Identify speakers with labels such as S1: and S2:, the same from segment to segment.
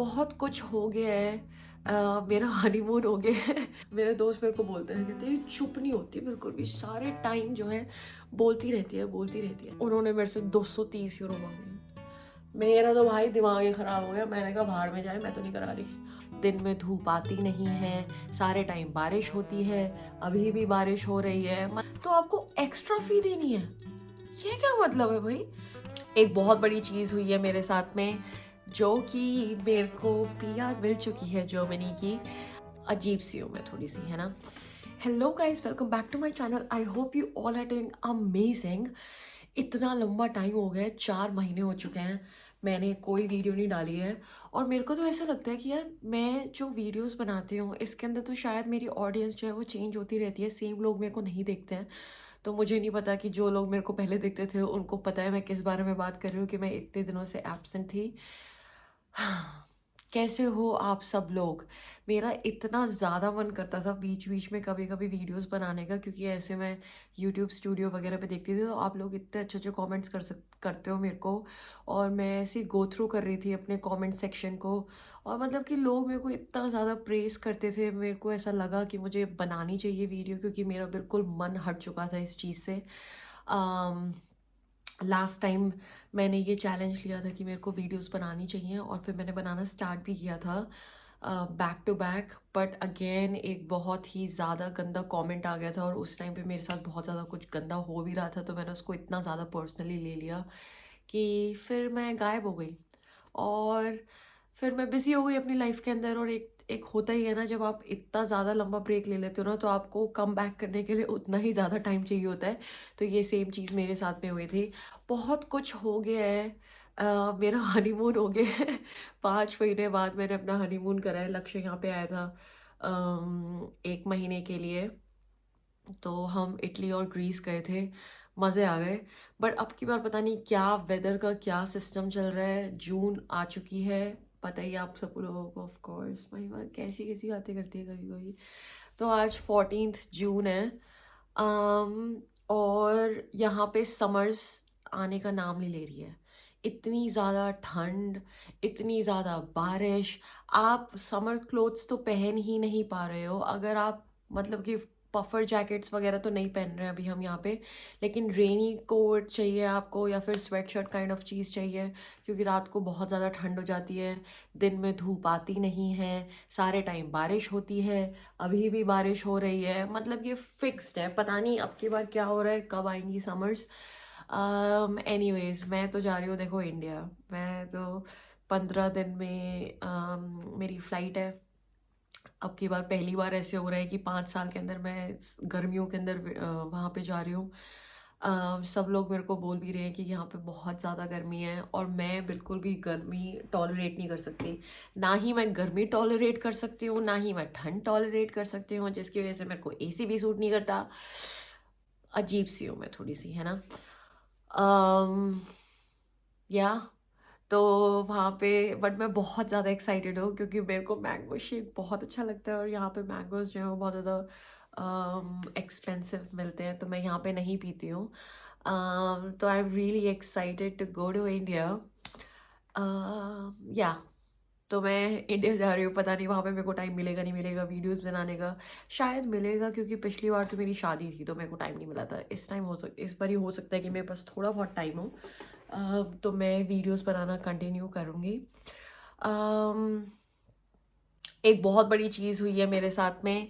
S1: बहुत कुछ हो गया है। मेरा हनीमून हो गया है। मेरे दोस्त मेरे को बोलते हैं, कहते हैं चुप नहीं होती बिल्कुल भी, सारे टाइम जो है बोलती रहती है बोलती रहती है। उन्होंने मेरे से 230 यूरो मांगे। मेरा तो भाई दिमाग ही खराब हो गया। मैंने कहा भाड़ में जाए, मैं तो नहीं करा रही। दिन में धूप आती नहीं है, सारे टाइम बारिश होती है, अभी भी बारिश हो रही है, तो आपको एक्स्ट्रा फी देनी है। ये क्या मतलब है भाई? एक बहुत बड़ी चीज़ हुई है मेरे साथ में, जो कि मेरे को पीआर मिल चुकी है जर्मनी की। अजीब सी हूँ मैं थोड़ी सी, है ना। Hello guys, welcome back to my channel. I hope you all are doing amazing. इतना लंबा टाइम हो गया है, 4 महीने हो चुके हैं मैंने कोई वीडियो नहीं डाली है। और मेरे को तो ऐसा लगता है कि यार मैं जो वीडियोस बनाती हूँ इसके अंदर तो शायद मेरी ऑडियंस जो है वो चेंज होती रहती है, सेम लोग मेरे को नहीं देखते हैं। तो मुझे नहीं पता कि जो लोग मेरे को पहले देखते थे उनको पता है मैं किस बारे में बात कर रही हूँ, कि मैं इतने दिनों से एब्सेंट थी। कैसे हो आप सब लोग? मेरा इतना ज़्यादा मन करता था बीच बीच में कभी कभी वीडियोस बनाने का, क्योंकि ऐसे मैं यूट्यूब स्टूडियो वगैरह पे देखती थी तो आप लोग इतने अच्छे अच्छे कमेंट्स करते हो मेरे को। और मैं ऐसे गो थ्रू कर रही थी अपने कमेंट सेक्शन को, और मतलब कि लोग मेरे को इतना ज़्यादा प्रेस करते थे। मेरे को ऐसा लगा कि मुझे बनानी चाहिए वीडियो, क्योंकि मेरा बिल्कुल मन हट चुका था इस चीज़ से। लास्ट टाइम मैंने ये चैलेंज लिया था कि मेरे को वीडियोस बनानी चाहिए, और फिर मैंने बनाना स्टार्ट भी किया था back to back. But again एक बहुत ही ज़्यादा गंदा कमेंट आ गया था, और उस टाइम पे मेरे साथ बहुत ज़्यादा कुछ गंदा हो भी रहा था, तो मैंने उसको इतना ज़्यादा पर्सनली ले लिया कि फिर मैं गायब हो गई। और फिर मैं बिज़ी हो गई अपनी लाइफ के अंदर। और एक एक होता ही है ना, जब आप इतना ज़्यादा लंबा ब्रेक ले लेते हो ना, तो आपको कम बैक करने के लिए उतना ही ज़्यादा टाइम चाहिए होता है। तो ये सेम चीज़ मेरे साथ में हुई थी। बहुत कुछ हो गया है। मेरा हनीमून हो गया है। 5 महीने बाद मैंने अपना हनीमून करा है। लक्ष्य यहाँ पे आया था 1 महीने के लिए। तो हम इटली और ग्रीस गए थे, मज़े आ गए। बट अब की बार पता नहीं क्या वेदर का क्या सिस्टम चल रहा है। जून आ चुकी है, पता ही है आप सब लोगों को। ऑफ कोर्स भाई माँ कैसी कैसी बातें करती है कभी कभी। तो आज 14 जून है। और यहाँ पे समर्स आने का नाम नहीं ले रही है। इतनी ज़्यादा ठंड, इतनी ज़्यादा बारिश। आप समर क्लोथ्स तो पहन ही नहीं पा रहे हो। अगर आप मतलब कि पफर जैकेट्स वगैरह तो नहीं पहन रहे हैं अभी हम यहाँ पे, लेकिन रेनी कोट चाहिए आपको, या फिर स्वेट शर्ट काइंड ऑफ चीज़ चाहिए, क्योंकि रात को बहुत ज़्यादा ठंड हो जाती है। दिन में धूप आती नहीं है, सारे टाइम बारिश होती है, अभी भी बारिश हो रही है। मतलब ये फिक्स्ड है, पता नहीं अब की बार क्या हो रहा है, कब आएंगी समर्स। एनीवेज मैं तो जा रही हूँ देखो इंडिया। मैं तो 15 दिन में मेरी फ़्लाइट है। अब की बार पहली बार ऐसे हो रहा है कि 5 साल के अंदर मैं गर्मियों के अंदर वहाँ पे जा रही हूँ। सब लोग मेरे को बोल भी रहे हैं कि यहाँ पे बहुत ज़्यादा गर्मी है, और मैं बिल्कुल भी गर्मी टॉलरेट नहीं कर सकती। ना ही मैं गर्मी टॉलरेट कर सकती हूँ, ना ही मैं ठंड टॉलरेट कर सकती हूँ, जिसकी वजह से मेरे को एसी भी सूट नहीं करता। अजीब सी हूँ मैं थोड़ी सी, है ना। अम या तो वहाँ पे, बट मैं बहुत ज़्यादा एक्साइटेड हूँ क्योंकि मेरे को मैंगो शेक बहुत अच्छा लगता है, और यहाँ पे मैंगोज जो है वो बहुत ज़्यादा एक्सपेंसिव मिलते हैं, तो मैं यहाँ पे नहीं पीती हूँ। तो I am really excited to go to India. या तो मैं इंडिया जा रही हूँ। पता नहीं वहाँ पे मेरे को टाइम मिलेगा नहीं मिलेगा वीडियोस बनाने का। शायद मिलेगा, क्योंकि पिछली बार तो मेरी शादी थी तो मेरे को टाइम नहीं मिला था। इस बार ही हो सकता है कि मेरे पास थोड़ा बहुत टाइम हो। तो मैं वीडियोस बनाना कंटिन्यू करूँगी। अम, एक बहुत बड़ी चीज़ हुई है मेरे साथ में,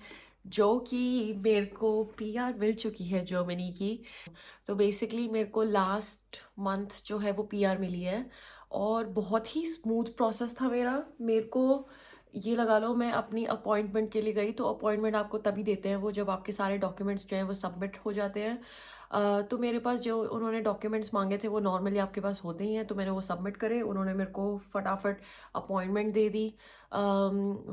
S1: जो कि मेरे को पीआर मिल चुकी है जर्मनी की। तो बेसिकली मेरे को लास्ट मंथ जो है वो पीआर मिली है, और बहुत ही स्मूथ प्रोसेस था मेरा। मेरे को ये लगा लो, मैं अपनी अपॉइंटमेंट के लिए गई, तो अपॉइंटमेंट आपको तभी देते हैं वो जब आपके सारे डॉक्यूमेंट्स जो हैं वो सबमिट हो जाते हैं। तो मेरे पास जो उन्होंने डॉक्यूमेंट्स मांगे थे वो नॉर्मली आपके पास होते ही हैं, तो मैंने वो सबमिट करे। उन्होंने मेरे को फटाफट appointment they the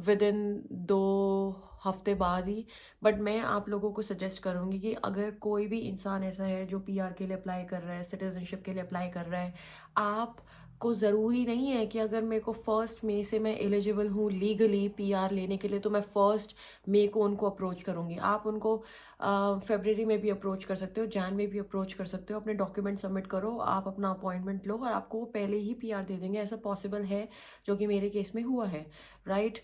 S1: with in 2 हफ्ते बाद ही। बट मैं आप लोगों को सजेस्ट करूँगी कि अगर कोई भी इंसान ऐसा है जो पीआर के लिए अप्लाई कर रहा है, सिटीजनशिप के लिए अप्लाई कर रहा है, आप आपको ज़रूरी नहीं है कि अगर मेरे को 1 मई से मैं एलिजिबल हूँ लीगली पीआर लेने के लिए तो मैं 1 मई को उनको अप्रोच करूँगी। आप उनको फरवरी में भी अप्रोच कर सकते हो, जैन में भी अप्रोच कर सकते हो। अपने डॉक्यूमेंट सबमिट करो, आप अपना अपॉइंटमेंट लो और आपको वो पहले ही पीआर दे देंगे। ऐसा पॉसिबल है, जो कि मेरे केस में हुआ है, राइट।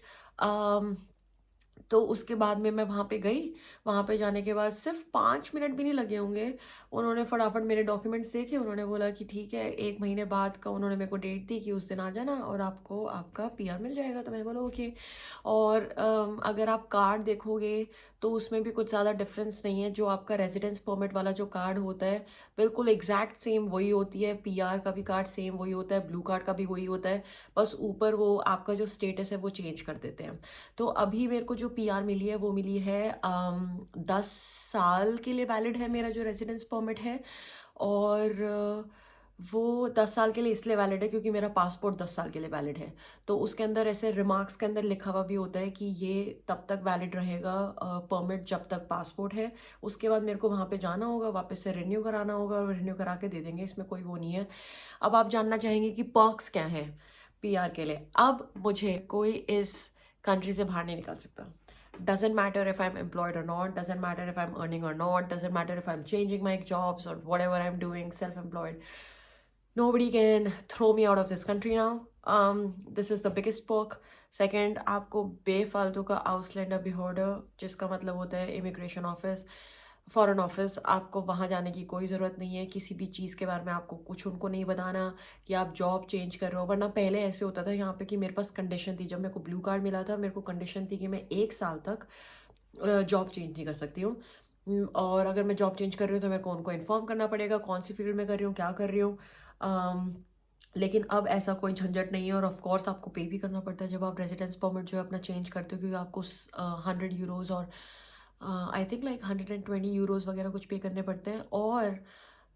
S1: तो उसके बाद में मैं वहाँ पे गई। वहाँ पे जाने के बाद सिर्फ 5 मिनट भी नहीं लगे होंगे, उन्होंने फटाफट मेरे डॉक्यूमेंट्स देखे। उन्होंने बोला कि ठीक है, 1 महीने बाद का उन्होंने मेरे को डेट दी कि उस दिन आ जाना और आपको आपका पीआर मिल जाएगा। तो मैंने बोला ओके। और अगर आप कार्ड देखोगे तो उसमें भी कुछ ज़्यादा डिफरेंस नहीं है। जो आपका रेजिडेंस परमिट वाला जो कार्ड होता है, बिल्कुल एग्जैक्ट सेम वही होती है। पीआर का भी कार्ड सेम वही होता है, ब्लू कार्ड का भी वही होता है, बस ऊपर वो आपका जो स्टेटस है वो चेंज कर देते हैं। तो अभी मेरे को जो पीआर मिली है वो मिली है 10 साल के लिए वैलिड है मेरा जो रेजिडेंस परमिट है। और वो 10 साल के लिए इसलिए वैलिड है क्योंकि मेरा पासपोर्ट 10 साल के लिए वैलिड है। तो उसके अंदर ऐसे रिमार्क्स के अंदर लिखा हुआ भी होता है कि ये तब तक वैलिड रहेगा परमिट जब तक पासपोर्ट है। उसके बाद मेरे को वहाँ पे जाना होगा, वापस से रिन्यू कराना होगा और रिन्यू करा के दे देंगे, इसमें कोई वो नहीं है। अब आप जानना चाहेंगे कि पर्क्स क्या हैं पीआर के लिए। अब मुझे कोई इस कंट्री से बाहर नहीं निकाल सकता। Doesn't matter if I'm employed or not, doesn't matter if I'm earning or not, doesn't matter if I'm changing my jobs or whatever I'm doing, self-employed. Nobody can throw me out of this country now. This is the biggest perk. Second, आपको बेफालतू का आउसलैंडर बिहोर्डर, जिसका मतलब होता है immigration office, foreign office, आपको वहाँ जाने की कोई ज़रूरत नहीं है। किसी भी चीज़ के बारे में आपको कुछ उनको नहीं बताना कि आप जॉब चेंज कर रहे हो। वरना पहले ऐसे होता था यहाँ पे कि मेरे पास कंडीशन थी, जब मेरे को ब्लू कार्ड मिला था मेरे को कंडीशन थी कि मैं 1 साल तक जॉब चेंज नहीं कर सकती हूँ। और अगर मैं जॉब चेंज कर रही हूँ तो मेरे को उनको इन्फॉर्म करना पड़ेगा कौन सी फील्ड में कर रही हूँ, क्या कर रही हूँ। लेकिन अब ऐसा कोई झंझट नहीं है। और ऑफ कोर्स आपको पे भी करना पड़ता है जब आप रेजिडेंस परमिट जो है अपना चेंज करते हो, क्योंकि आपको 100 यूरोज़ और आई थिंक लाइक 120 यूरोज़ वगैरह कुछ पे करने पड़ते हैं। और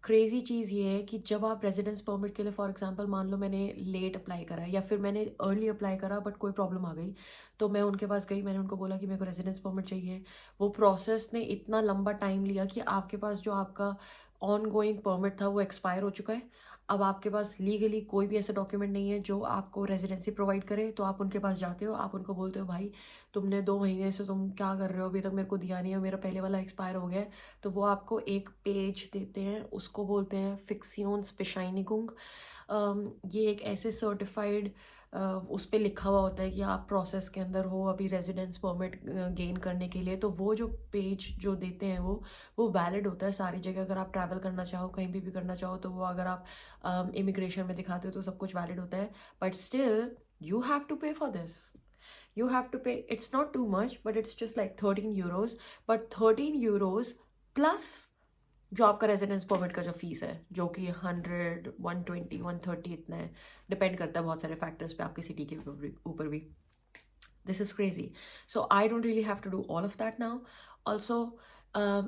S1: क्रेज़ी चीज़ ये है कि जब आप रेजिडेंस परमिट के लिए, फॉर एग्जांपल मान लो मैंने लेट अप्लाई करा या फिर मैंने अर्ली अप्लाई करा बट कोई प्रॉब्लम आ गई, तो मैं उनके पास गई, मैंने उनको बोला कि मेरे को रेजिडेंस परमिट चाहिए। वो प्रोसेस ने इतना लंबा टाइम लिया कि आपके पास जो आपका ऑन गोइंग परमिट था वो एक्सपायर हो चुका है। अब आपके पास लीगली कोई भी ऐसा डॉक्यूमेंट नहीं है जो आपको रेजिडेंसी प्रोवाइड करे। तो आप उनके पास जाते हो, आप उनको बोलते हो भाई तुमने 2 महीने से तुम क्या कर रहे हो, अभी तक मेरे को दिया नहीं है, मेरा पहले वाला एक्सपायर हो गया है। तो वो आपको एक पेज देते हैं, उसको बोलते हैं फिक्सियोन्सबेscheinigung। ये एक ऐसे सर्टिफाइड उस पर लिखा हुआ होता है कि आप प्रोसेस के अंदर हो अभी रेजिडेंस परमिट गेन करने के लिए। तो वो जो पेज जो देते हैं वो वैलिड होता है सारी जगह। अगर आप ट्रैवल करना चाहो, कहीं भी करना चाहो, तो वो अगर आप इमिग्रेशन में दिखाते हो तो सब कुछ वैलिड होता है। But still you have to pay for this. You have to pay, it's not too much, but it's just like 13 euros. But 13 euros plus जो आपका रेजिडेंस परमिट का जो फीस है, जो कि 100, 120, 130 इतना है, डिपेंड करता है बहुत सारे फैक्टर्स पे, आपकी सिटी के ऊपर भी। This is crazy. So I don't really have to do all of that now. Also,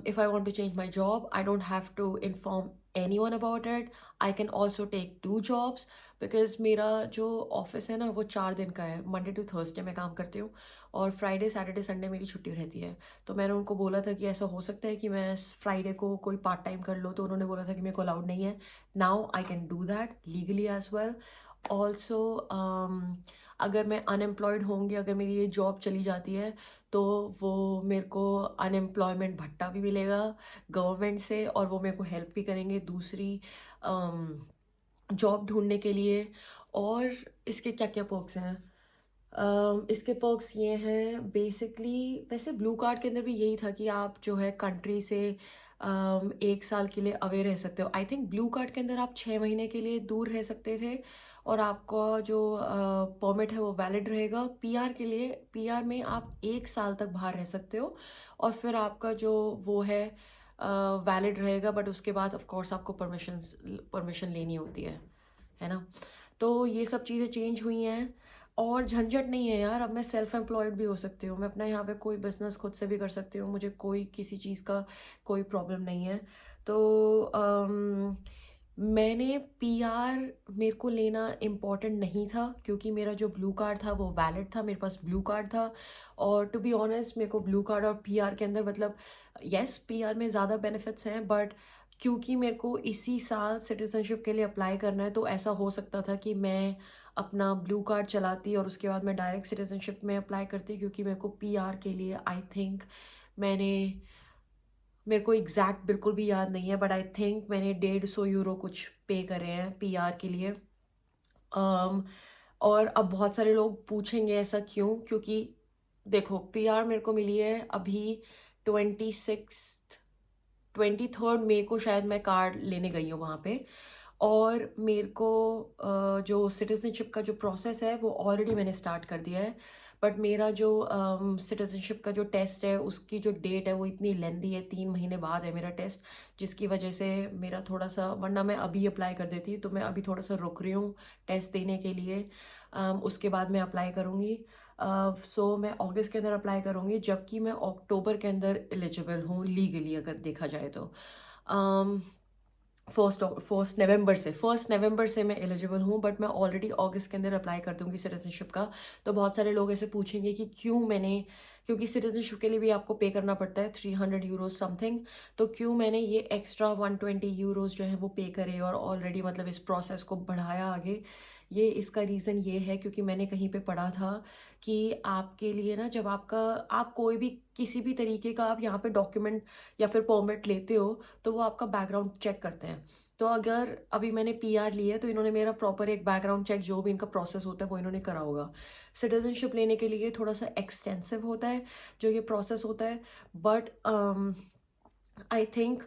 S1: if I want to change my job, I don't have to inform anyone about it. I can also take 2 jobs because मेरा जो office है ना वो 4 दिन का है। Monday to Thursday मैं काम करती हूँ और फ्राइडे सैटरडे संडे मेरी छुट्टी रहती है। तो मैंने उनको बोला था कि ऐसा हो सकता है कि मैं फ्राइडे को कोई पार्ट टाइम कर लो, तो उन्होंने बोला था कि मेरे को अलाउड नहीं है। Now I can do that legally as well. Also अगर मैं अनएम्प्लॉयड होंगी, अगर मेरी ये जॉब चली जाती है, तो वो मेरे को अनएम्प्लॉयमेंट भत्ता भी मिलेगा गवर्नमेंट से और वो मेरे को हेल्प भी करेंगे दूसरी जॉब ढूंढने के लिए। और इसके क्या क्या पर्क्स हैं? इसके पर्क्स ये हैं बेसिकली, वैसे ब्लू कार्ड के अंदर भी यही था कि आप जो है कंट्री से 1 साल के लिए अवे रह सकते हो। आई थिंक ब्लू कार्ड के अंदर आप 6 महीने के लिए दूर रह सकते थे और आपका जो परमिट है वो वैलिड रहेगा। पीआर के लिए, पीआर में आप 1 साल तक बाहर रह सकते हो और फिर आपका जो वो है वैलिड रहेगा, बट उसके बाद ऑफ कोर्स आपको परमिशन लेनी होती है ना। तो ये सब चीज़ें चेंज हुई हैं और झंझट नहीं है यार। अब मैं सेल्फ एम्प्लॉयड भी हो सकती हूँ, मैं अपना यहाँ पे कोई बिजनेस खुद से भी कर सकती हूँ, मुझे कोई किसी चीज़ का कोई प्रॉब्लम नहीं है। तो मैंने पीआर, मेरे को लेना इम्पॉर्टेंट नहीं था क्योंकि मेरा जो ब्लू कार्ड था वो वैलिड था, मेरे पास ब्लू कार्ड था। और टू बी ऑनेस्ट मेरे को ब्लू कार्ड और पीआर के अंदर मतलब यस, पीआर में ज़्यादा बेनिफिट्स हैं, बट क्योंकि मेरे को इसी साल सिटीजनशिप के लिए अप्लाई करना है, तो ऐसा हो सकता था कि मैं अपना ब्लू कार्ड चलाती और उसके बाद मैं डायरेक्ट सिटीजनशिप में अप्लाई करती, क्योंकि मेरे को पीआर के लिए आई थिंक मैंने, मेरे को एग्जैक्ट बिल्कुल भी याद नहीं है, बट आई थिंक मैंने 150 यूरो कुछ पे करे हैं पीआर के लिए। और अब बहुत सारे लोग पूछेंगे ऐसा क्यों, क्योंकि देखो पीआर मेरे को मिली है अभी 23 मई को शायद मैं कार्ड लेने गई हूँ वहाँ पे, और मेरे को जो सिटीजनशिप का जो प्रोसेस है वो ऑलरेडी मैंने स्टार्ट कर दिया है, बट मेरा जो सिटीजनशिप का जो टेस्ट है उसकी जो डेट है वो इतनी लेंदी है, 3 महीने बाद है मेरा टेस्ट, जिसकी वजह से मेरा थोड़ा सा, वरना मैं अभी अप्लाई कर देती, तो मैं अभी थोड़ा सा रुक रही हूँ टेस्ट देने के लिए। उसके बाद मैं अप्लाई करूँगी। सो मैं अगस्त के अंदर अप्लाई करूँगी, जबकि मैं अक्टूबर के अंदर एलिजिबल हूँ लीगली अगर देखा जाए तो। फर्स्ट नवंबर से मैं एलिजिबल हूँ, बट मैं ऑलरेडी अगस्त के अंदर अप्लाई कर दूंगी सिटीजनशिप का। तो बहुत सारे लोग ऐसे पूछेंगे कि क्यों मैंने, क्योंकि सिटीजनशिप के लिए भी आपको पे करना पड़ता है 300 यूरोज समथिंग, तो क्यों मैंने ये एक्स्ट्रा 120 यूरोज जो है वो पे करे और ऑलरेडी मतलब इस प्रोसेस को बढ़ाया आगे। ये इसका रीज़न ये है क्योंकि मैंने कहीं पे पढ़ा था कि आपके लिए ना, जब आप कोई भी किसी भी तरीके का आप यहाँ पे डॉक्यूमेंट या फिर परमिट लेते हो, तो वो आपका बैकग्राउंड चेक करते हैं। तो अगर अभी मैंने पीआर लिया है तो इन्होंने मेरा प्रॉपर एक बैकग्राउंड चेक, जो भी इनका प्रोसेस होता है वो इन्होंने करा होगा। सिटीजनशिप लेने के लिए थोड़ा सा एक्सटेंसिव होता है जो ये प्रोसेस होता है, बट आई थिंक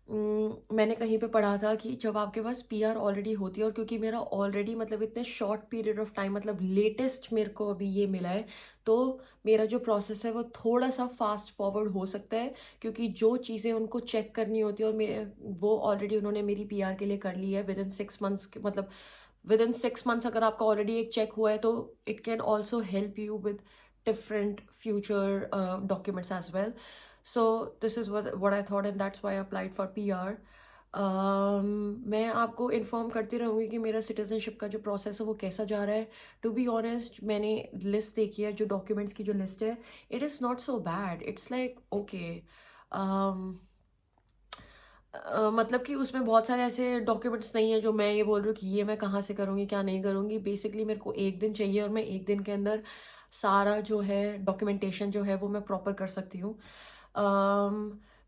S1: मैंने कहीं पे पढ़ा था कि जब आपके पास पीआर ऑलरेडी होती है, और क्योंकि मेरा ऑलरेडी मतलब इतने शॉर्ट पीरियड ऑफ टाइम, मतलब लेटेस्ट मेरे को अभी ये मिला है, तो मेरा जो प्रोसेस है वो थोड़ा सा फास्ट फॉरवर्ड हो सकता है, क्योंकि जो चीज़ें उनको चेक करनी होती है और वो ऑलरेडी उन्होंने मेरी पीआर के लिए कर ली है विद इन 6 मंथ्स, मतलब विद इन 6 मंथ्स अगर आपका ऑलरेडी एक चेक हुआ है तो it can also help you with different future documents as well. So this is what I thought, and that's why I applied for PR. मैं आपको inform करती रहूँगी कि मेरा सिटीजनशिप का जो प्रोसेस है वो कैसा जा रहा है। टू बी ऑनेस्ट, मैंने लिस्ट देखी है, जो डॉक्यूमेंट्स की जो लिस्ट है, it is not so bad, it's like okay. मतलब कि उसमें बहुत सारे ऐसे डॉक्यूमेंट्स नहीं है जो मैं ये बोल रही हूँ कि ये मैं कहाँ से करूँगी क्या नहीं करूँगी। बेसिकली मेरे को 1 दिन चाहिए और मैं 1 दिन के अंदर सारा जो है डॉक्यूमेंटेशन जो है वो मैं प्रॉपर कर सकती हूँ।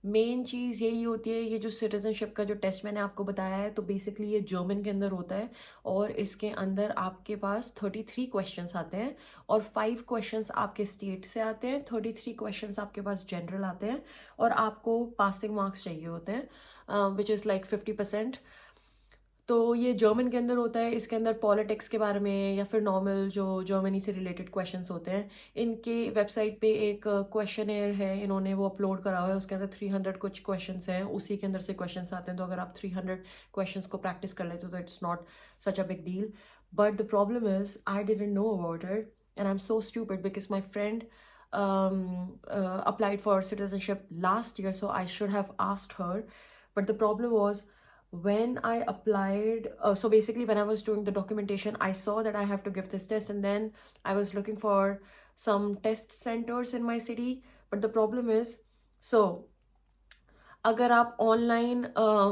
S1: मेन चीज़ यही होती है, ये जो सिटीजनशिप का जो टेस्ट मैंने आपको बताया है, तो बेसिकली ये जर्मन के अंदर होता है, और इसके अंदर आपके पास 33 क्वेश्चंस आते हैं, और 5 क्वेश्चंस आपके स्टेट से आते हैं, 33 क्वेश्चंस आपके पास जनरल आते हैं, और आपको पासिंग मार्क्स चाहिए होते हैं विच इज़ लाइक 50%। तो ये जर्मन के अंदर होता है। इसके अंदर पॉलिटिक्स के बारे में या फिर नॉर्मल जो जर्मनी से रिलेटेड क्वेश्चंस होते हैं, इनके वेबसाइट पे एक क्वेश्चनेयर है, इन्होंने वो अपलोड करा हुआ है, उसके अंदर 300 कुछ क्वेश्चंस हैं, उसी के अंदर से क्वेश्चंस आते हैं। तो अगर आप 300 क्वेश्चंस को प्रैक्टिस कर लेते हो तो it's not such a big deal, but the problem is I didn't know about it and I am so stupid because my friend applied for citizenship last year, so I should have asked her. But the problem was, when I applied, so basically when I was doing the documentation, I saw that I have to give this test, and then I was looking for some test centers in my city. But the problem is, so अगर आप online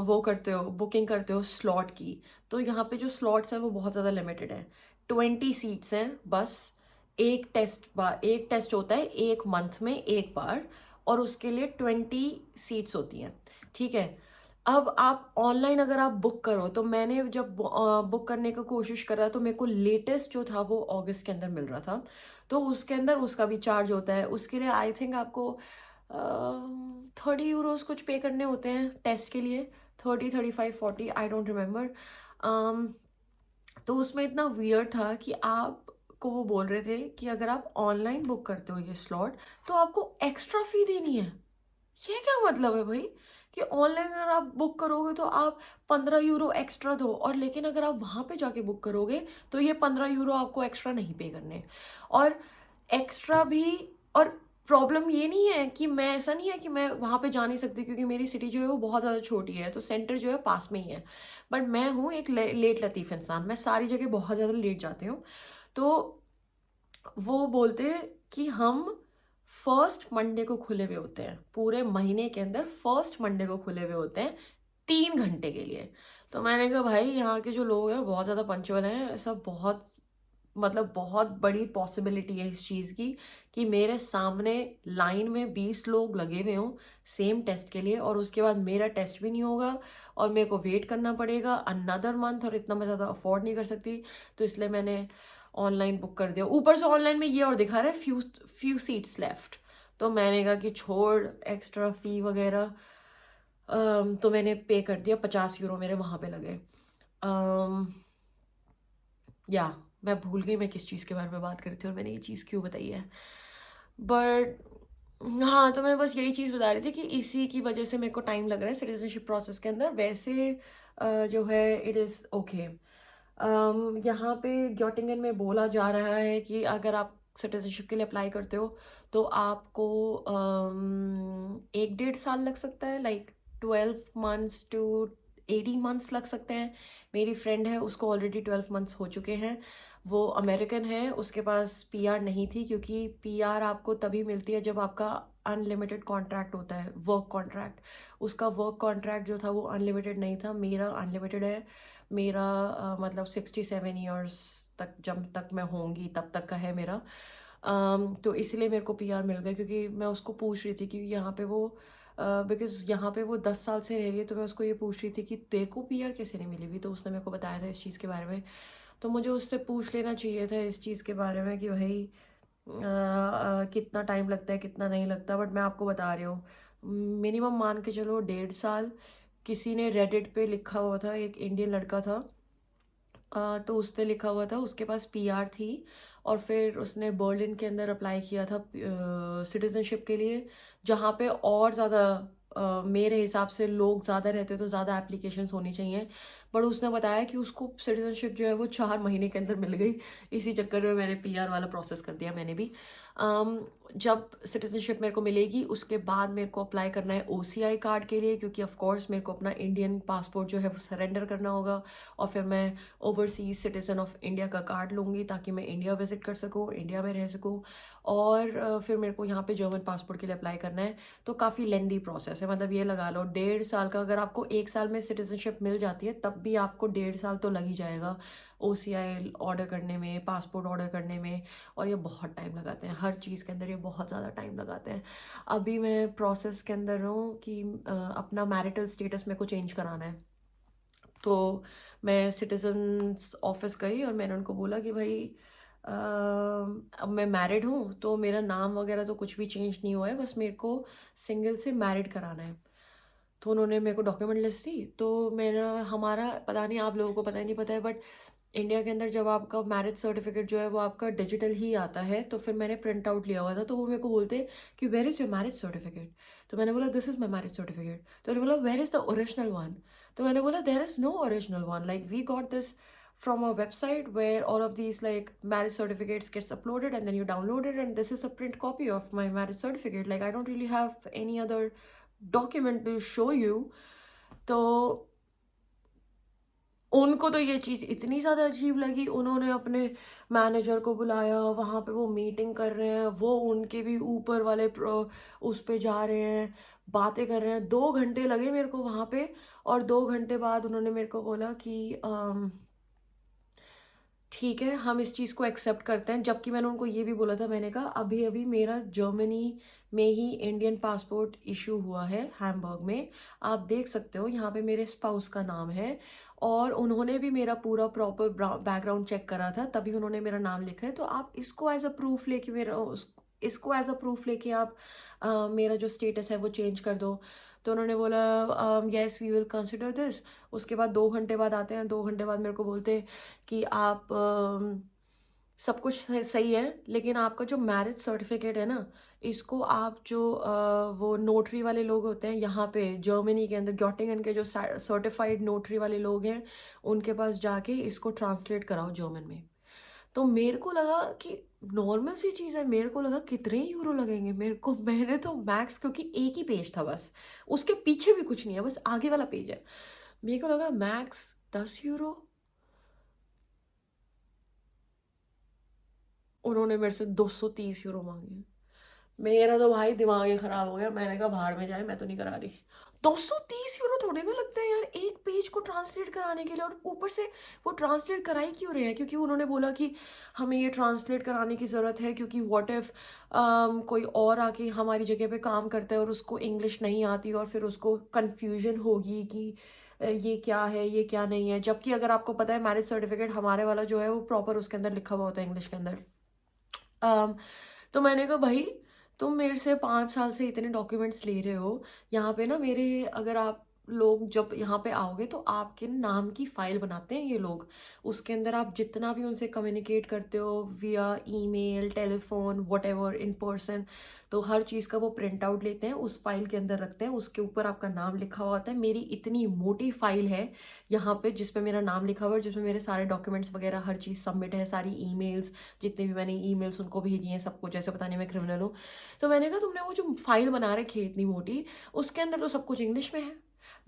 S1: वो करते हो, booking करते हो slot की, तो यहाँ पे जो स्लॉट्स हैं वो बहुत ज़्यादा लिमिटेड हैं। 20 सीट्स हैं बस। एक टेस्ट होता है 1 मंथ में एक बार, और उसके लिए 20 सीट्स होती हैं, ठीक है। अब आप ऑनलाइन अगर आप बुक करो, तो मैंने जब बुक करने का कोशिश करा तो मेरे को लेटेस्ट जो था वो अगस्त के अंदर मिल रहा था, तो उसके अंदर उसका भी चार्ज होता है। उसके लिए आई थिंक आपको 30 यूरोज कुछ पे करने होते हैं टेस्ट के लिए, 30, 35, 40, आई डोंट रिमेम्बर। तो उसमें इतना वियर्ड था कि आपको वो बोल रहे थे कि अगर आप ऑनलाइन बुक करते हो ये स्लॉट, तो आपको एक्स्ट्रा फी देनी है। ये क्या मतलब है भाई, कि ऑनलाइन अगर आप बुक करोगे तो आप 15 यूरो एक्स्ट्रा दो, और लेकिन अगर आप वहाँ पे जाके बुक करोगे तो ये 15 यूरो आपको एक्स्ट्रा नहीं पे करने। और एक्स्ट्रा भी, और प्रॉब्लम ये नहीं है कि मैं, ऐसा नहीं है कि मैं वहाँ पे जा नहीं सकती, क्योंकि मेरी सिटी जो है वो बहुत ज़्यादा छोटी है, तो सेंटर जो है पास में ही है। बट मैं हूँ एक लेट लतीफ़ इंसान, मैं सारी जगह बहुत ज़्यादा लेट जाती हूँ। तो वो बोलते कि हम फर्स्ट मंडे को खुले हुए होते हैं, पूरे महीने के अंदर फर्स्ट मंडे को खुले हुए होते हैं 3 घंटे के लिए। तो मैंने कहा भाई यहाँ के जो लोग हैं बहुत ज़्यादा पंचुअल हैं, ऐसा बहुत मतलब बहुत बड़ी पॉसिबिलिटी है इस चीज़ की कि मेरे सामने लाइन में 20 लोग लगे हुए हों सेम टेस्ट के लिए, और उसके बाद मेरा टेस्ट भी नहीं होगा और मेरे को वेट करना पड़ेगा अनदर मंथ, और इतना मैं ज़्यादा अफोर्ड नहीं कर सकती। तो इसलिए मैंने ऑनलाइन बुक कर दिया। ऊपर से ऑनलाइन में ये और दिखा रहा है फ्यू सीट्स लेफ्ट। तो मैंने कहा कि छोड़ एक्स्ट्रा फी वगैरह, तो मैंने पे कर दिया। 50 यूरो मेरे वहाँ पे लगे। या मैं भूल गई मैं किस चीज़ के बारे में बात कर रही थी और मैंने ये चीज़ क्यों बताई है, बट हाँ, तो मैं बस यही चीज़ बता रही थी कि इसी की वजह से मेरे को टाइम लग रहा है सिटीजनशिप प्रोसेस के अंदर। वैसे जो है इट इज़ ओके। यहाँ पे ग्योटिंगन में बोला जा रहा है कि अगर आप सिटीजनशिप के लिए अप्लाई करते हो तो आपको 1 डेढ़ साल लग सकता है, लाइक 12 मंथ्स टू 18 मंथ्स लग सकते हैं। मेरी फ्रेंड है उसको ऑलरेडी 12 मंथ्स हो चुके हैं। वो अमेरिकन है, उसके पास पीआर नहीं थी, क्योंकि पीआर आपको तभी मिलती है जब आपका अनलिमिटेड कॉन्ट्रैक्ट होता है, वर्क कॉन्ट्रैक्ट। उसका वर्क कॉन्ट्रैक्ट जो था वो अनलिमिटेड नहीं था, मेरा अनलिमिटेड है। मेरा मतलब 67 ईयर्स तक, जब तक मैं होंगी तब तक का है मेरा। तो इसलिए मेरे को पीआर मिल गया, क्योंकि मैं उसको पूछ रही थी कि यहाँ पे वो बिकॉज यहाँ पे वो 10 साल से रह रही है, तो मैं उसको ये पूछ रही थी कि तेरे को पीआर कैसे नहीं मिली हुई। तो उसने मेरे को बताया था इस चीज़ के बारे में। तो मुझे उससे पूछ लेना चाहिए था इस चीज़ के बारे में कि भाई कितना टाइम लगता है कितना नहीं लगता। बट मैं आपको बता रही हूँ मिनिमम मान के चलो 1.5 साल। किसी ने रेडिट पे लिखा हुआ था, एक इंडियन लड़का था, तो उसने लिखा हुआ था उसके पास पीआर थी और फिर उसने बर्लिन के अंदर अप्लाई किया था सिटीजनशिप के लिए, जहाँ पे और ज़्यादा मेरे हिसाब से लोग ज़्यादा रहते तो ज़्यादा एप्लीकेशंस होनी चाहिए। बट उसने बताया कि उसको सिटीजनशिप जो है वो 4 महीने के अंदर मिल गई। इसी चक्कर में मैंने पीआर वाला प्रोसेस कर दिया मैंने भी। जब सिटीजनशिप मेरे को मिलेगी उसके बाद मेरे को अप्लाई करना है ओसीआई कार्ड के लिए, क्योंकि ऑफ कोर्स मेरे को अपना इंडियन पासपोर्ट जो है वो सरेंडर करना होगा, और फिर मैं ओवरसीज सिटीजन ऑफ इंडिया का कार्ड लूँगी ताकि मैं इंडिया विजिट कर सकूँ, इंडिया में रह सकूँ। और फिर मेरे को यहाँ पे जर्मन पासपोर्ट के लिए अप्लाई करना है। तो काफ़ी लेंदी प्रोसेस है, मतलब ये लगा लो 1.5 साल का। अगर आपको 1 साल में सिटीजनशिप मिल जाती है तब भी आपको 1.5 साल तो लग ही जाएगा ओसीआई ऑर्डर करने में, पासपोर्ट ऑर्डर करने में। और ये बहुत टाइम लगाते हैं, हर चीज़ के अंदर ये बहुत ज़्यादा टाइम लगाते हैं। अभी मैं प्रोसेस के अंदर हूँ कि अपना मैरिटल स्टेटस मेरे को चेंज कराना है। तो मैं सिटीजन्स ऑफिस गई और मैंने उनको बोला कि भाई अब मैं मैरिड हूँ, तो मेरा नाम वगैरह तो कुछ भी चेंज नहीं हुआ है, बस मेरे को सिंगल से मैरिड कराना है। तो उन्होंने मेरे को डॉक्यूमेंट लिस्ट दी। तो मेरा हमारा पता नहीं, आप लोगों को पता ही नहीं पता है, बट इंडिया के अंदर जब आपका मैरिज सर्टिफिकेट जो है वो आपका डिजिटल ही आता है। तो फिर मैंने प्रिंट आउट लिया हुआ था, तो वो मेरे को बोलते कि where is your marriage certificate. तो मैंने बोला this is my marriage certificate. तो उन्होंने बोला where is the original one. तो मैंने बोला there is no original one, like we got this from a website where all of these like marriage certificates gets uploaded and then you download it, and this is a print copy of my marriage certificate, like I don't really have any other document to show you। तो उनको तो ये चीज़ इतनी ज़्यादा अजीब लगी, उन्होंने अपने मैनेजर को बुलाया, वहाँ पे वो मीटिंग कर रहे हैं, वो उनके भी ऊपर वाले उस पे जा रहे हैं, बातें कर रहे हैं। 2 घंटे लगे मेरे को वहाँ पे, और 2 घंटे बाद उन्होंने मेरे को बोला कि ठीक है हम इस चीज़ को एक्सेप्ट करते हैं। जबकि मैंने उनको ये भी बोला था, मैंने कहा अभी अभी मेरा जर्मनी में ही इंडियन पासपोर्ट इशू हुआ है हैम्बर्ग में, आप देख सकते हो यहाँ पे मेरे स्पाउस का नाम है, और उन्होंने भी मेरा पूरा प्रॉपर बैकग्राउंड चेक करा था, तभी उन्होंने मेरा नाम लिखा है। तो आप इसको एज अ प्रूफ लेके इसको एज अ प्रूफ लेके आप मेरा जो स्टेटस है वो चेंज कर दो। तो उन्होंने बोला yes we will consider this. उसके बाद 2 घंटे बाद आते हैं, 2 घंटे बाद मेरे को बोलते कि आप सब कुछ सही है, लेकिन आपका जो मैरिज सर्टिफिकेट है ना, इसको आप जो वो नोटरी वाले लोग होते हैं यहाँ पे जर्मनी के अंदर, ग्योटिंगन के जो सर्टिफाइड नोटरी वाले लोग हैं, उनके पास जाके इसको ट्रांसलेट कराओ जर्मन में। तो मेरे को लगा कि नॉर्मल सी चीज़ है, मेरे को लगा कितने यूरो लगेंगे मेरे को। मैंने तो मैक्स, क्योंकि एक ही पेज था बस, उसके पीछे भी कुछ नहीं है, बस आगे वाला पेज है, मेरे को लगा मैक्स 10 यूरो। उन्होंने मेरे से 230 यूरो मांगे। मेरा तो भाई दिमाग ही खराब हो गया, मैंने कहा भाड़ में जाए, मैं तो नहीं करा रही। 230 यूरो थोड़े ना लगता है यार एक पेज को ट्रांसलेट कराने के लिए। और ऊपर से वो ट्रांसलेट कराई क्यों रहे हैं? क्योंकि उन्होंने बोला कि हमें ये ट्रांसलेट कराने की ज़रूरत है, क्योंकि व्हाट इफ़ कोई और आके हमारी जगह पे काम करता है और उसको इंग्लिश नहीं आती और फिर उसको कन्फ्यूजन होगी कि ये क्या है ये क्या नहीं है। जबकि अगर आपको पता है मैरिज सर्टिफिकेट हमारे वाला जो है वो प्रॉपर उसके अंदर लिखा हुआ होता है इंग्लिश के अंदर। अम, तो मैंने कहा भाई तुम मेरे से 5 साल से इतने डॉक्यूमेंट्स ले रहे हो, यहाँ पे ना मेरे, अगर आप लोग जब यहाँ पे आओगे तो आपके नाम की फाइल बनाते हैं ये लोग। उसके अंदर आप जितना भी उनसे कम्युनिकेट करते हो विया email, telephone, whatever, in person, तो हर चीज़ का वो प्रिंट आउट लेते हैं, उस फाइल के अंदर रखते हैं, उसके ऊपर आपका नाम लिखा हुआ होता है। मेरी इतनी मोटी फाइल है यहाँ पे जिसपे मेरा नाम लिखा हुआ है, जिसमें मेरे सारे डॉक्यूमेंट्स वगैरह हर चीज़ सबमिट है, सारी ईमेल्स जितने भी मैंने ईमेल्स उनको भेजी हैं, सब कुछ, जैसे पता नहीं मैं क्रिमिनल हूँ। तो मैंने कहा तुमने वो जो फाइल बना रखी है इतनी मोटी, उसके अंदर तो सब कुछ इंग्लिश में है।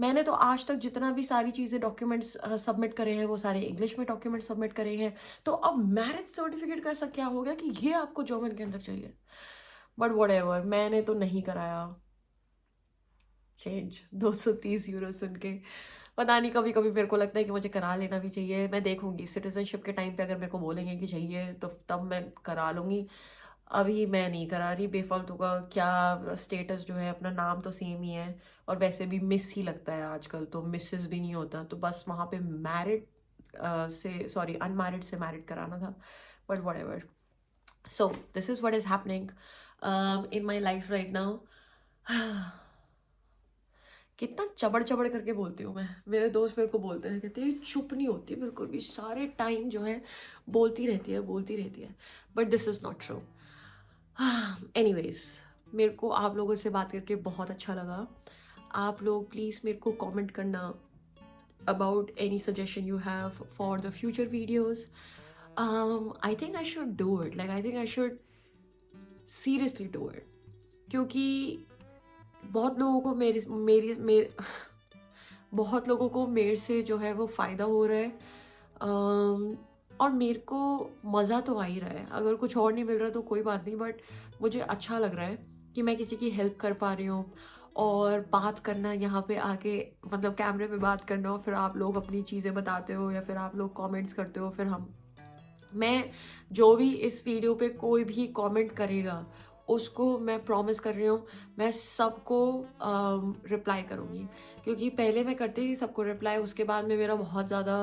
S1: मैंने तो आज तक जितना भी सारी चीज़ें डॉक्यूमेंट्स सबमिट करे हैं वो सारे इंग्लिश में डॉक्यूमेंट सबमिट करे हैं। तो अब मैरिज सर्टिफिकेट का ऐसा क्या हो गया कि ये आपको जर्मन के अंदर चाहिए? बट व्हाटएवर, मैंने तो नहीं कराया चेंज 230 यूरो सुन के। पता नहीं, कभी कभी मेरे को लगता है कि मुझे करा लेना भी चाहिए। मैं देखूंगी सिटीजनशिप के टाइम पे अगर मेरे को बोलेंगे कि चाहिए तो तब मैं करा लूँगी। अभी मैं नहीं करा रही बेफालतू का। क्या स्टेटस जो है, अपना नाम तो सेम ही है और वैसे भी मिस ही लगता है आजकल, तो मिसेस भी नहीं होता, तो बस वहाँ पे मैरिड से, सॉरी अनमैरिड से मैरिड कराना था। But whatever, so this is what is happening in my life right now. कितना चबड़ चबड़ करके बोलती हूँ मैं। मेरे दोस्त मेरे को बोलते हैं, कहते हैं चुप नहीं होती बिल्कुल भी, सारे टाइम जो है बोलती रहती है बोलती रहती है। But this is not true. Anyways, मेरे को आप लोगों से बात करके बहुत अच्छा लगा। आप लोग प्लीज़ मेरे को कमेंट करना about any suggestion you have for the future videos. I think I should do it. Like I think I should seriously do it. क्योंकि बहुत लोगों को मेरे बहुत लोगों को मेरे से जो है वो फ़ायदा हो रहा है। और मेरे को मज़ा तो आ ही रहा है। अगर कुछ और नहीं मिल रहा तो कोई बात नहीं, बट मुझे अच्छा लग रहा है कि मैं किसी की हेल्प कर पा रही हूँ। और बात करना यहाँ पे आके, मतलब कैमरे पे बात करना, और फिर आप लोग अपनी चीज़ें बताते हो या फिर आप लोग कमेंट्स करते हो, फिर मैं जो भी इस वीडियो पे कोई भी कमेंट करेगा उसको मैं प्रॉमिस कर रही हूँ मैं सबको रिप्लाई करूँगी। क्योंकि पहले मैं करती थी सबको रिप्लाई, उसके बाद में मेरा बहुत ज़्यादा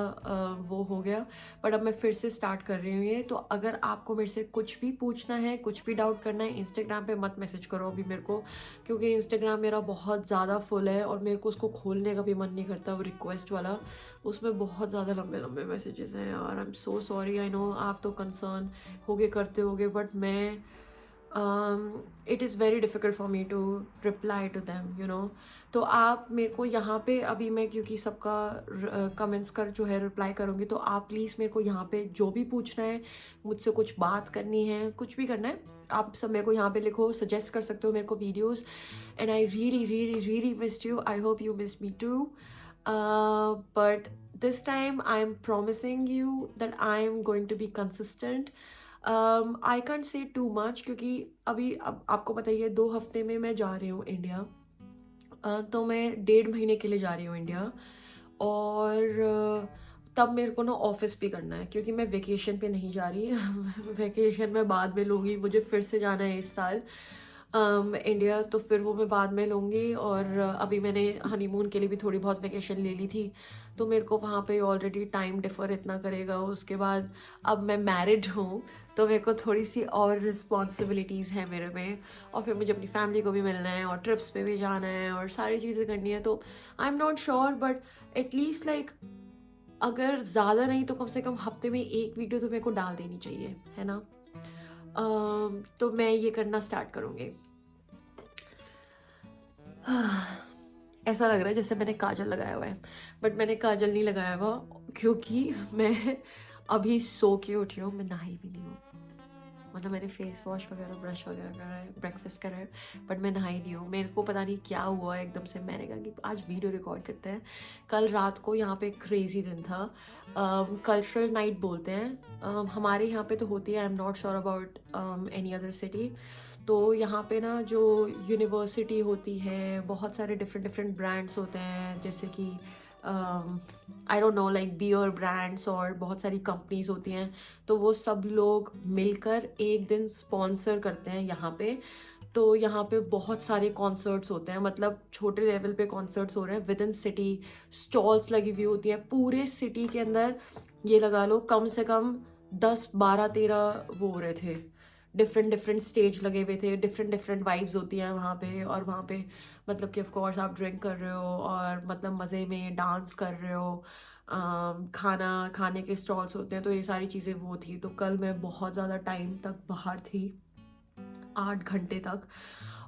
S1: वो हो गया, बट अब मैं फिर से स्टार्ट कर रही हूँ ये। तो अगर आपको मेरे से कुछ भी पूछना है, कुछ भी डाउट करना है, इंस्टाग्राम पे मत मैसेज करो अभी मेरे को, क्योंकि इंस्टाग्राम मेरा बहुत ज़्यादा फुल है और मेरे को उसको खोलने का भी मन नहीं करता, वो रिक्वेस्ट वाला। उसमें बहुत ज़्यादा लंबे लंबे मैसेजेस हैं यार। I am so sorry, I know आप तो कंसर्न होगे करते होगे, बट मैं it is very difficult for me to reply to them, you know. तो आप मेरे को यहाँ पे, अभी मैं क्योंकि सबका कमेंट्स कर जो है रिप्लाई करूँगी, तो आप प्लीज़ मेरे को यहाँ पे जो भी पूछना है, मुझसे कुछ बात करनी है, कुछ भी करना है, आप सब मेरे को यहाँ पे लिखो, सजेस्ट कर सकते हो मेरे को videos. And I really really really missed you, I hope you missed me too. But this time I am promising you that I am going to be consistent. I can't say too much, क्योंकि अभी अब आपको पता ही है 2 हफ्ते में मैं जा रही हूँ इंडिया। तो मैं 1.5 महीने के लिए जा रही हूँ इंडिया, और तब मेरे को ना ऑफिस भी करना है, क्योंकि मैं वेकेशन पे नहीं जा रही। वेकेशन मैं बाद में लूँगी, मुझे फिर से जाना है इस साल इंडिया, तो फिर वो मैं बाद में लूँगी। और अभी मैंने हनीमून के लिए भी थोड़ी बहुत वेकेशन ले ली थी, तो मेरे को वहाँ पे ऑलरेडी टाइम डिफर इतना करेगा। उसके बाद अब मैं मैरिड हूँ, तो मेरे को थोड़ी सी और रिस्पॉन्सिबिलिटीज़ हैं मेरे में, और फिर मुझे अपनी फैमिली को भी मिलना है और ट्रिप्स पे भी जाना है और सारी चीज़ें करनी है। तो I am not sure, but at least like अगर ज़्यादा नहीं तो कम से कम हफ्ते में 1 वीडियो तो मेरे को डाल देनी चाहिए, है ना। तो मैं ये करना स्टार्ट करूँगी। ऐसा लग रहा है जैसे मैंने काजल लगाया हुआ है, बट मैंने काजल नहीं लगाया हुआ, क्योंकि मैं अभी सो के उठी हूँ, मैं नहाई भी नहीं हूँ। मतलब मैंने फेस वॉश वगैरह ब्रश वगैरह करा है, ब्रेकफास्ट करा है, बट मैं नहाई नहीं हूँ। मेरे को पता नहीं क्या हुआ एकदम से, मैंने कहा कि आज वीडियो रिकॉर्ड करते हैं। कल रात को यहाँ पे क्रेजी दिन था, कल्चरल नाइट बोलते हैं, हमारे यहाँ पे तो होती है, I am not sure about any other city. तो यहाँ पे ना जो यूनिवर्सिटी होती है, बहुत सारे डिफरेंट डिफरेंट ब्रांड्स होते हैं, जैसे कि I don't know like beer brands, और बहुत सारी कंपनीज होती हैं। तो वो सब लोग मिलकर एक दिन स्पॉन्सर करते हैं यहाँ पे। तो यहाँ पे बहुत सारे कॉन्सर्ट्स होते हैं, मतलब छोटे लेवल पे कॉन्सर्ट्स हो रहे हैं विद इन सिटी। स्टॉल्स लगी हुई होती हैं पूरे सिटी के अंदर, ये लगा लो कम से कम 10 12 13 वो हो रहे थे, डिफरेंट डिफरेंट स्टेज लगे हुए थे, डिफरेंट डिफरेंट वाइब्स होती हैं वहाँ पे। और वहाँ पे मतलब कि ऑफ कोर्स आप ड्रिंक कर रहे हो और मतलब मज़े में डांस कर रहे हो, खाना खाने के स्टॉल्स होते हैं, तो ये सारी चीज़ें वो थी। तो कल मैं बहुत ज़्यादा टाइम तक बाहर थी, 8 घंटे तक।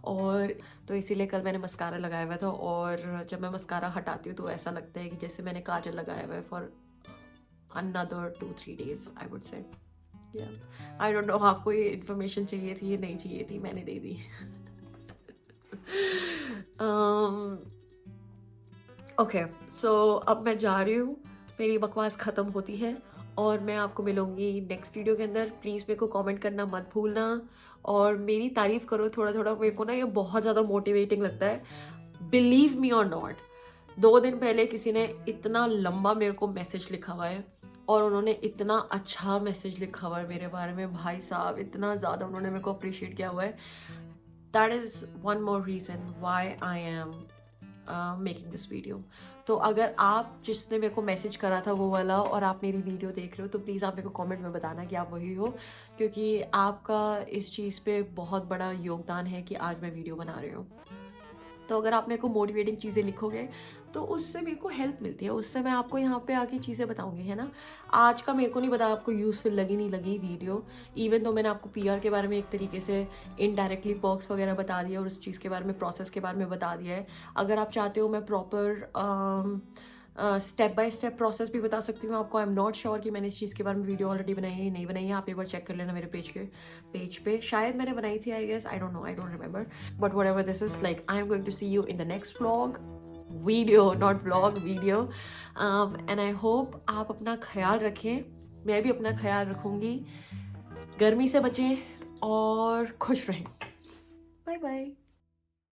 S1: और तो इसीलिए कल मैंने मस्कारा लगाया हुआ था, और जब मैं मस्कारा हटाती हूँ तो ऐसा लगता है कि जैसे मैंने काजल लगाया हुआ है for another 2 3 days I would say. I don't no आपको ये इन्फॉर्मेशन चाहिए थी या नहीं चाहिए थी, मैंने दे दी। ओके सो अब मैं जा रही हूँ, मेरी बकवास ख़त्म होती है, और मैं आपको मिलूंगी नेक्स्ट वीडियो के अंदर। प्लीज़ मेरे को कमेंट करना मत भूलना, और मेरी तारीफ़ करो थोड़ा थोड़ा, मेरे को ना ये बहुत ज़्यादा मोटिवेटिंग लगता है। बिलीव मी और नॉट, 2 दिन पहले किसी ने इतना लंबा मेरे को मैसेज लिखा हुआ है, और उन्होंने इतना अच्छा मैसेज लिखा हुआ है मेरे बारे में, भाई साहब इतना ज़्यादा उन्होंने मेरे को अप्रिशिएट किया हुआ है। That is one more reason why I am making this video. तो अगर आप जिसने मेरे को मैसेज करा था वो वाला, और आप मेरी वीडियो देख रहे हो, तो प्लीज़ आप मेरे को कमेंट में बताना कि आप वही हो, क्योंकि आपका इस चीज़ पे बहुत बड़ा योगदान है कि आज मैं वीडियो बना रही हूँ। तो अगर आप मेरे को मोटिवेटिंग चीज़ें लिखोगे तो उससे मेरे को हेल्प मिलती है, उससे मैं आपको यहाँ पे आके चीज़ें बताऊंगी, है ना। आज का मेरे को नहीं पता आपको यूज़फुल लगी नहीं लगी वीडियो, इवन तो मैंने आपको पीआर के बारे में एक तरीके से इनडायरेक्टली पर्क्स वगैरह बता दिया, और उस चीज़ के बारे में, प्रोसेस के बारे में बता दिया है। अगर आप चाहते हो मैं proper step by step process भी बता सकती हूँ आपको। आई एम नॉट श्योर कि मैंने इस चीज़ के बारे में वीडियो ऑलरेडी बनाई है नहीं बनाई है, आप एक बार चेक कर लेना मेरे पेज पे शायद मैंने बनाई थी, I guess, I don't know, I don't remember, but whatever this is, like I am going to see you in the next vlog video, not vlog, video. And I hope आप अपना ख्याल रखें, मैं भी अपना ख्याल रखूँगी, गर्मी से बचें और खुश रहें। Bye bye.